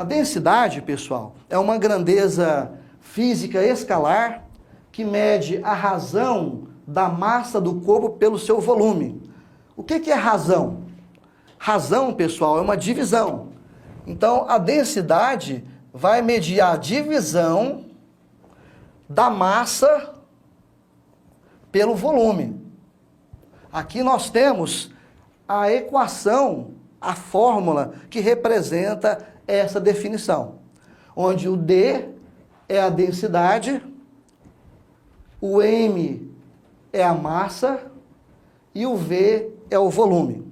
A densidade, pessoal, é uma grandeza física escalar que mede a razão da massa do corpo pelo seu volume. O que é razão? Razão, pessoal, é uma divisão. Então, a densidade vai medir a divisão da massa pelo volume. Aqui nós temos a equação, a fórmula que representa essa definição, onde o D é a densidade, o M é a massa e o V é o volume.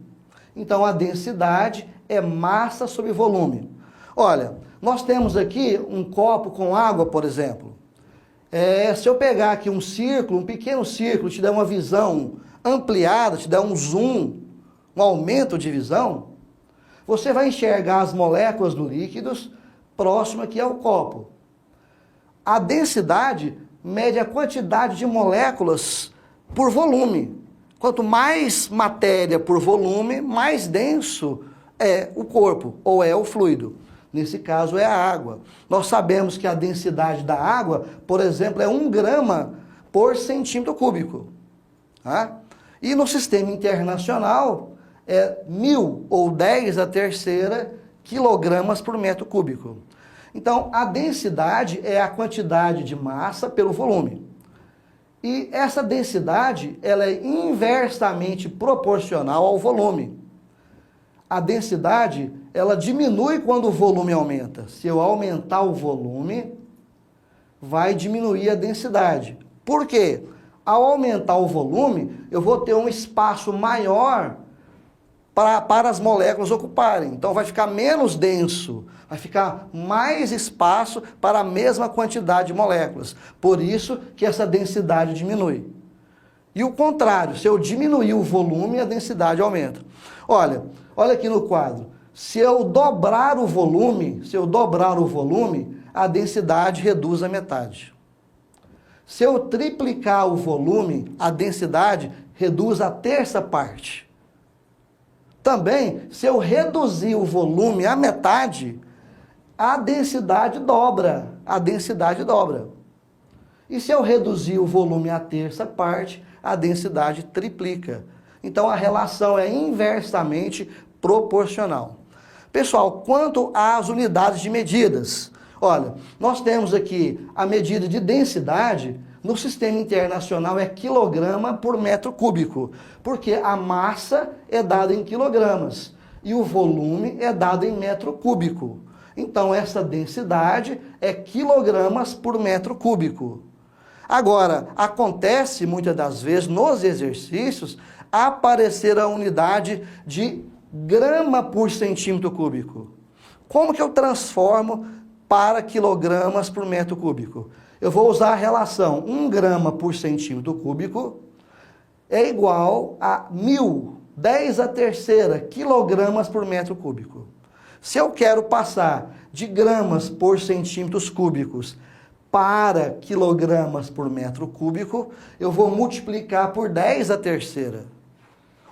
Então, a densidade é massa sobre volume. Olha, nós temos aqui um copo com água, por exemplo. Se eu pegar aqui um círculo, um pequeno círculo, te der uma visão ampliada, te der um zoom, um aumento de visão, você vai enxergar as moléculas do líquido próximo aqui ao copo. A densidade mede a quantidade de moléculas por volume. Quanto mais matéria por volume, mais denso é o corpo, ou é o fluido. Nesse caso é a água. Nós sabemos que a densidade da água, por exemplo, é 1 grama por centímetro cúbico. Tá? E no sistema internacional é 1000 ou 10 a terceira quilogramas por metro cúbico. Então, a densidade é a quantidade de massa pelo volume. E essa densidade, ela é inversamente proporcional ao volume. A densidade, ela diminui quando o volume aumenta. Se eu aumentar o volume, vai diminuir a densidade. Por quê? Ao aumentar o volume, eu vou ter um espaço maior para as moléculas ocuparem. Então vai ficar menos denso, vai ficar mais espaço para a mesma quantidade de moléculas. Por isso que essa densidade diminui. E o contrário, se eu diminuir o volume, a densidade aumenta. Olha aqui no quadro. Se eu dobrar o volume, a densidade reduz a metade. Se eu triplicar o volume, a densidade reduz a terça parte. Também, se eu reduzir o volume à metade, a densidade dobra. E se eu reduzir o volume à terça parte, a densidade triplica. Então, a relação é inversamente proporcional. Pessoal, quanto às unidades de medidas, olha, nós temos aqui a medida de densidade. No sistema internacional é quilograma por metro cúbico, porque a massa é dada em quilogramas e o volume é dado em metro cúbico. Então, essa densidade é quilogramas por metro cúbico. Agora, acontece muitas das vezes nos exercícios aparecer a unidade de grama por centímetro cúbico. Como que eu transformo para quilogramas por metro cúbico? Eu vou usar a relação 1 grama por centímetro cúbico é igual a 1000, 10 a terceira quilogramas por metro cúbico. Se eu quero passar de gramas por centímetros cúbicos para quilogramas por metro cúbico, eu vou multiplicar por 10 a terceira.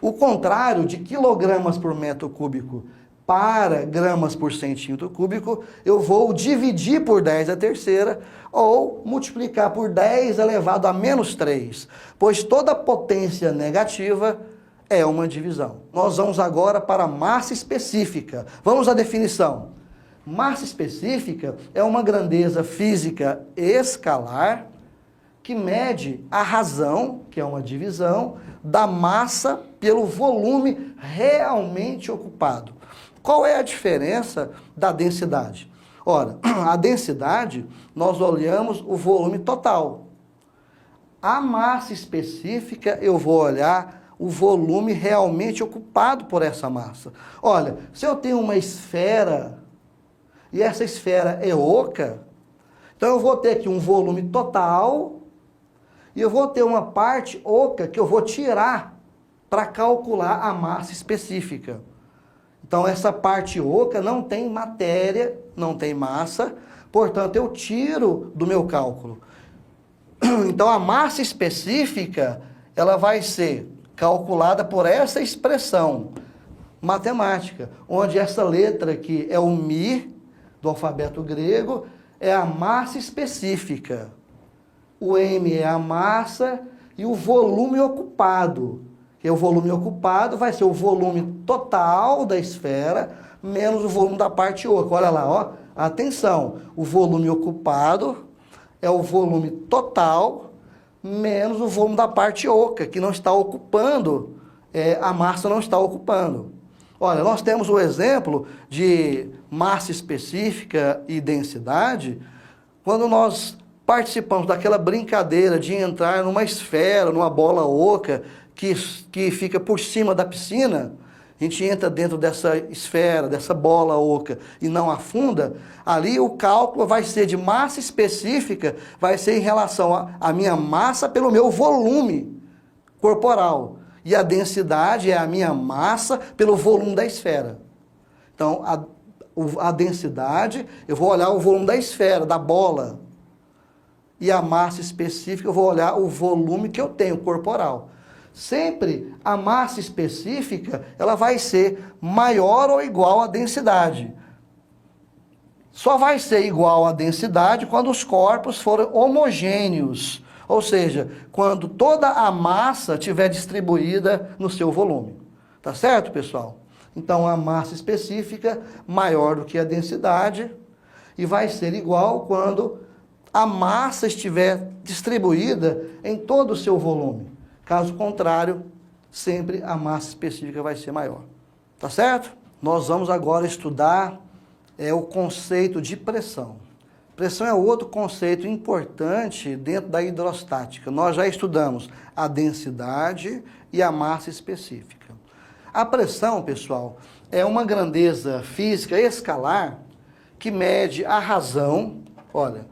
O contrário de quilogramas por metro cúbico para gramas por centímetro cúbico, eu vou dividir por 10 a terceira ou multiplicar por 10 elevado a menos 3, pois toda potência negativa é uma divisão. Nós vamos agora para a massa específica. Vamos à definição. Massa específica é uma grandeza física escalar que mede a razão, que é uma divisão, da massa pelo volume realmente ocupado. Qual é a diferença da densidade? Ora, a densidade, nós olhamos o volume total. A massa específica, eu vou olhar o volume realmente ocupado por essa massa. Olha, se eu tenho uma esfera, e essa esfera é oca, então eu vou ter aqui um volume total, e eu vou ter uma parte oca que eu vou tirar para calcular a massa específica. Então, essa parte oca não tem matéria, não tem massa, portanto, eu tiro do meu cálculo. Então, a massa específica, ela vai ser calculada por essa expressão matemática, onde essa letra aqui é o μ do alfabeto grego é a massa específica. O M é a massa e o volume ocupado. Que o volume ocupado vai ser o volume total da esfera menos o volume da parte oca. Olha lá, ó. Atenção, o volume ocupado é o volume total menos o volume da parte oca, que não está ocupando, a massa não está ocupando. Olha, nós temos o exemplo de massa específica e densidade, quando nós participamos daquela brincadeira de entrar numa esfera, numa bola oca, que fica por cima da piscina. A gente entra dentro dessa esfera, dessa bola oca e não afunda, ali o cálculo vai ser de massa específica, vai ser em relação à minha massa pelo meu volume corporal. E a densidade é a minha massa pelo volume da esfera. Então, a densidade, eu vou olhar o volume da esfera, da bola. E a massa específica, eu vou olhar o volume que eu tenho corporal. Sempre a massa específica, ela vai ser maior ou igual à densidade. Só vai ser igual à densidade quando os corpos forem homogêneos. Ou seja, quando toda a massa estiver distribuída no seu volume. Tá certo, pessoal? Então, a massa específica maior do que a densidade e vai ser igual quando a massa estiver distribuída em todo o seu volume. Caso contrário, sempre a massa específica vai ser maior. Tá certo? Nós vamos agora estudar o conceito de pressão. Pressão é outro conceito importante dentro da hidrostática. Nós já estudamos a densidade e a massa específica. A pressão, pessoal, é uma grandeza física escalar que mede a razão. Olha,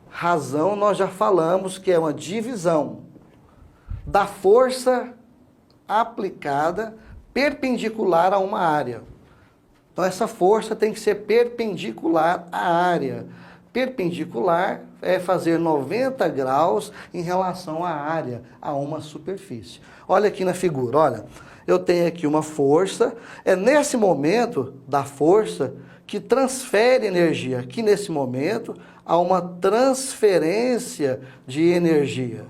razão nós já falamos que é uma divisão da força aplicada perpendicular a uma área. Então, essa força tem que ser perpendicular à área. Perpendicular é fazer 90 graus em relação à área, a uma superfície. Olha aqui na figura, olha. Eu tenho aqui uma força, é nesse momento da força que transfere energia. Aqui nesse momento há uma transferência de energia.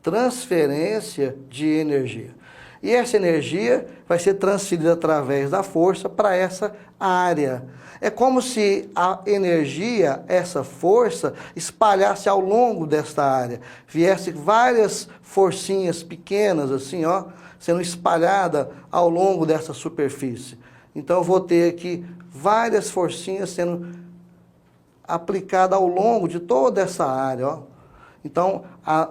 Transferência de energia. E essa energia vai ser transferida através da força para essa área. É como se a energia, essa força, espalhasse ao longo desta área. Viesse várias forcinhas pequenas, assim, ó, sendo espalhada ao longo dessa superfície. Então, eu vou ter aqui várias forcinhas sendo aplicadas ao longo de toda essa área, ó. Então,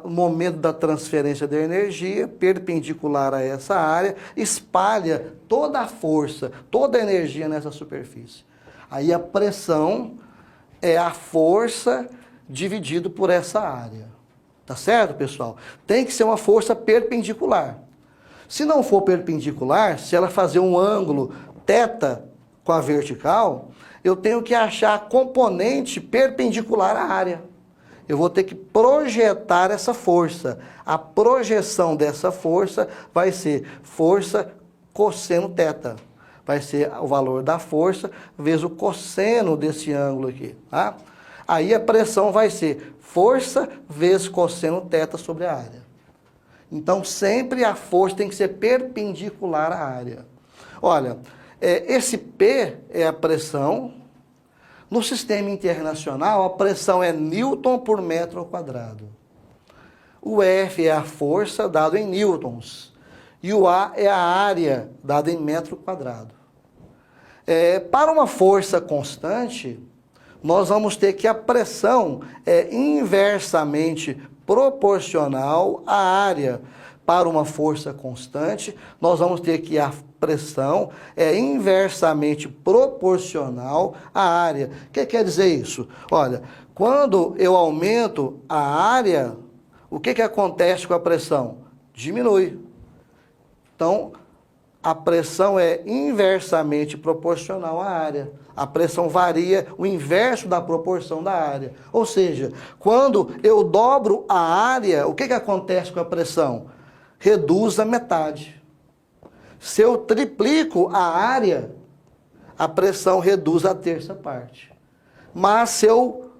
o momento da transferência da energia, perpendicular a essa área, espalha toda a força, toda a energia nessa superfície. Aí a pressão é a força dividido por essa área. Tá certo, pessoal? Tem que ser uma força perpendicular. Se não for perpendicular, se ela fazer um ângulo θ com a vertical, eu tenho que achar a componente perpendicular à área. Eu vou ter que projetar essa força. A projeção dessa força vai ser força cosseno θ. Vai ser o valor da força vezes o cosseno desse ângulo aqui. Tá? Aí a pressão vai ser força vezes cosseno θ sobre a área. Então, sempre a força tem que ser perpendicular à área. Olha, esse P é a pressão. No sistema internacional, a pressão é Newton por metro ao quadrado. O F é a força dado em newtons. E o A é a área dada em metro quadrado. Para uma força constante, nós vamos ter que a pressão é inversamente proporcional à área. Para uma força constante, nós vamos ter que a pressão é inversamente proporcional à área. O que quer dizer isso? Olha, quando eu aumento a área, o que acontece com a pressão? Diminui. Então, a pressão é inversamente proporcional à área. A pressão varia o inverso da proporção da área. Ou seja, quando eu dobro a área, o que acontece com a pressão? Reduz a metade. Se eu triplico a área a pressão reduz a terça parte. Mas se eu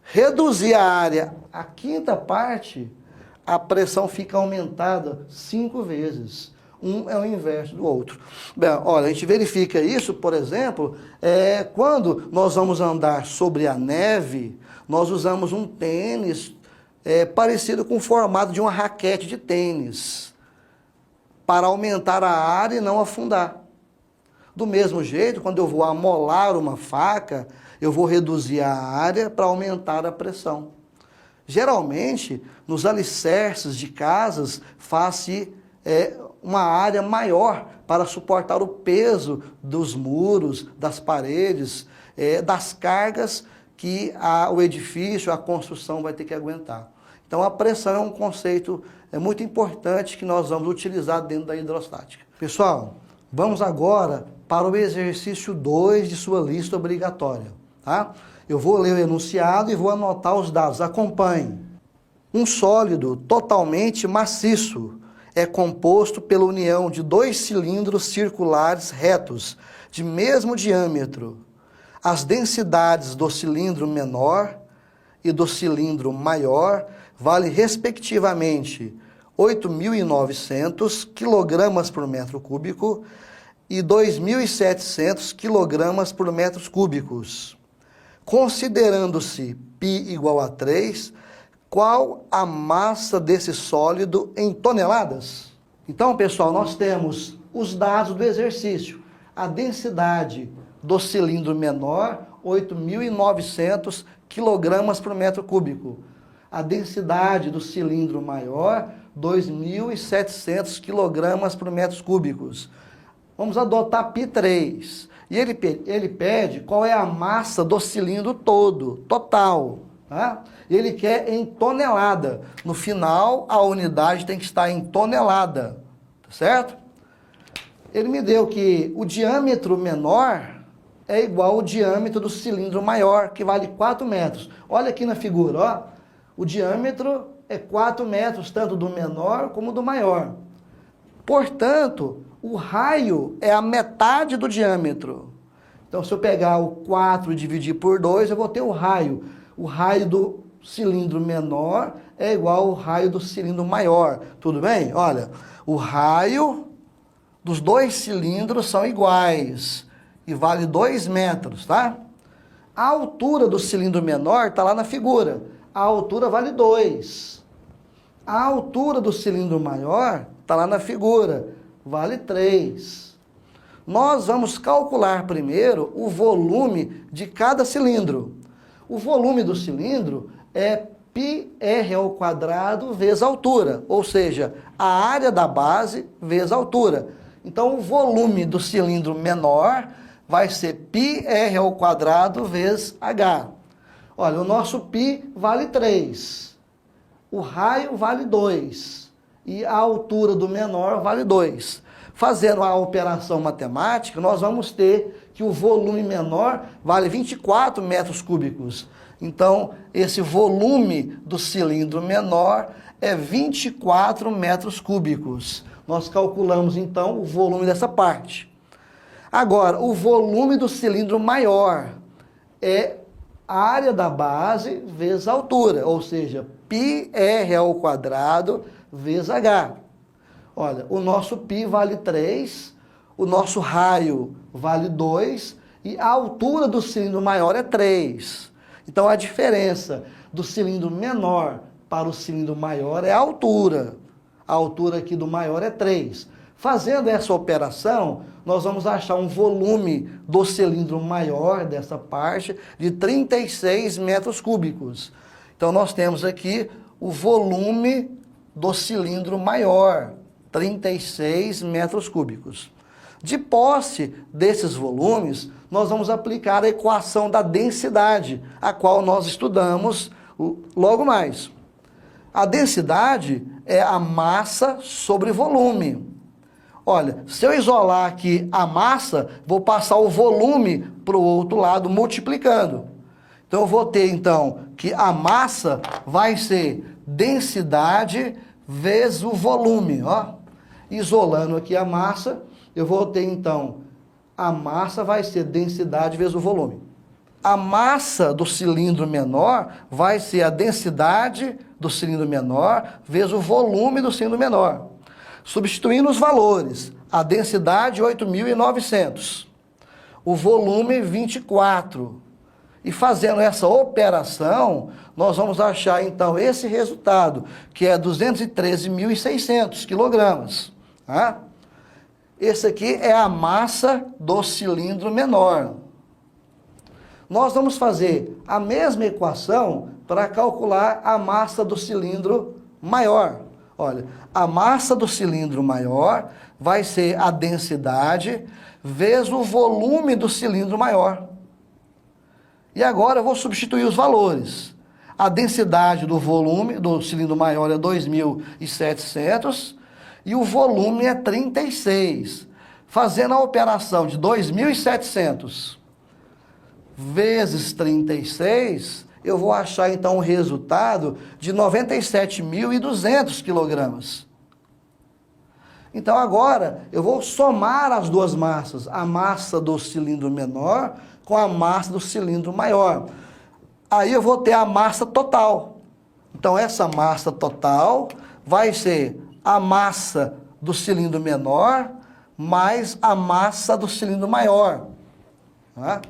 reduzir a área a quinta parte, a pressão fica aumentada 5 vezes. Um é o inverso do outro. Bem, olha, a gente verifica isso, por exemplo, quando nós vamos andar sobre a neve, nós usamos um tênis parecido com o formato de uma raquete de tênis, para aumentar a área e não afundar. Do mesmo jeito, quando eu vou amolar uma faca, eu vou reduzir a área para aumentar a pressão. Geralmente, nos alicerces de casas, faz-se uma área maior para suportar o peso dos muros, das paredes, das cargas que o edifício, a construção vai ter que aguentar. Então, a pressão é um conceito muito importante que nós vamos utilizar dentro da hidrostática. Pessoal, vamos agora para o exercício 2 de sua lista obrigatória. Tá? Eu vou ler o enunciado e vou anotar os dados. Acompanhe. Um sólido totalmente maciço é composto pela união de 2 cilindros circulares retos, de mesmo diâmetro. As densidades do cilindro menor e do cilindro maior valem, respectivamente, 8.900 kg por metro cúbico e 2.700 kg por metros cúbicos. Considerando-se π igual a 3, qual a massa desse sólido em toneladas? Então, pessoal, nós temos os dados do exercício. A densidade do cilindro menor, 8.900 kg por metro cúbico. A densidade do cilindro maior, 2.700 kg por metros cúbicos. Vamos adotar π3. E ele pede qual é a massa do cilindro todo, total. Tá? Ele quer em tonelada. No final, a unidade tem que estar em tonelada. Tá certo? Ele me deu que o diâmetro menor é igual ao diâmetro do cilindro maior, que vale 4 metros. Olha aqui na figura, ó. O diâmetro é 4 metros, tanto do menor como do maior. Portanto, o raio é a metade do diâmetro. Então, se eu pegar o 4 e dividir por 2, eu vou ter o raio. O raio do cilindro menor é igual ao raio do cilindro maior. Tudo bem? Olha, o raio dos 2 cilindros são iguais e vale 2 metros, tá? A altura do cilindro menor está lá na figura. A altura vale 2. A altura do cilindro maior está lá na figura. Vale 3. Nós vamos calcular primeiro o volume de cada cilindro. O volume do cilindro é πr² vezes a altura, ou seja, a área da base vezes a altura. Então, o volume do cilindro menor vai ser πr² vezes h. Olha, o nosso π vale 3, o raio vale 2 e a altura do menor vale 2. Fazendo a operação matemática, nós vamos ter que o volume menor vale 24 metros cúbicos. Então, esse volume do cilindro menor é 24 metros cúbicos. Nós calculamos, então, o volume dessa parte. Agora, o volume do cilindro maior é a área da base vezes a altura, ou seja, πr² vezes h. Olha, o nosso π vale 3, o nosso raio vale 2 e a altura do cilindro maior é 3. Então, a diferença do cilindro menor para o cilindro maior é a altura. A altura aqui do maior é 3. Fazendo essa operação, nós vamos achar um volume do cilindro maior dessa parte de 36 metros cúbicos. Então, nós temos aqui o volume do cilindro maior, 36 metros cúbicos. De posse desses volumes, nós vamos aplicar a equação da densidade, a qual nós estudamos logo mais. A densidade é a massa sobre volume. Olha, se eu isolar aqui a massa, vou passar o volume para o outro lado, multiplicando. Então, eu vou ter, então, que a massa vai ser densidade vezes o volume, ó. Isolando aqui a massa, eu vou ter, então, A massa vai ser densidade vezes o volume. A massa do cilindro menor vai ser a densidade do cilindro menor vezes o volume do cilindro menor. Substituindo os valores, a densidade 8.900, o volume 24. E fazendo essa operação, nós vamos achar então esse resultado, que é 213.600 quilogramas. Tá? Esse aqui é a massa do cilindro menor. Nós vamos fazer a mesma equação para calcular a massa do cilindro maior. Olha, a massa do cilindro maior vai ser a densidade vezes o volume do cilindro maior. E agora eu vou substituir os valores. A densidade do volume do cilindro maior é 2.700 e o volume é 36. Fazendo a operação de 2.700 vezes 36, eu vou achar então o resultado de 97.200 quilogramas. Então agora eu vou somar as duas massas, a massa do cilindro menor com a massa do cilindro maior. Aí eu vou ter a massa total. Então essa massa total vai ser a massa do cilindro menor mais a massa do cilindro maior. Tá?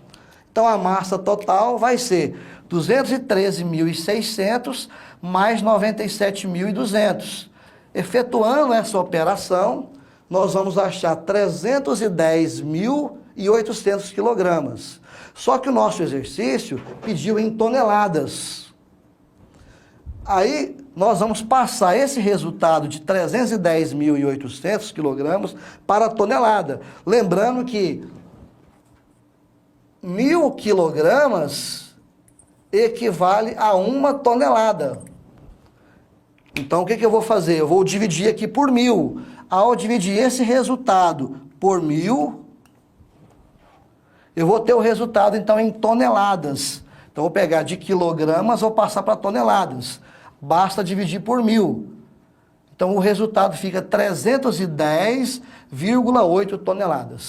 Então a massa total vai ser 213.600 mais 97.200. Efetuando essa operação, nós vamos achar 310.800 quilogramas. Só que o nosso exercício pediu em toneladas. Aí nós vamos passar esse resultado de 310.800 quilogramas para a tonelada. Lembrando que 1.000 quilogramas equivale a 1 tonelada. Então o que eu vou fazer? Eu vou dividir aqui por 1.000. Ao dividir esse resultado por 1.000, eu vou ter o resultado então em toneladas. Então vou pegar de quilogramas, vou passar para toneladas. Basta dividir por 1.000. Então o resultado fica 310,8 toneladas.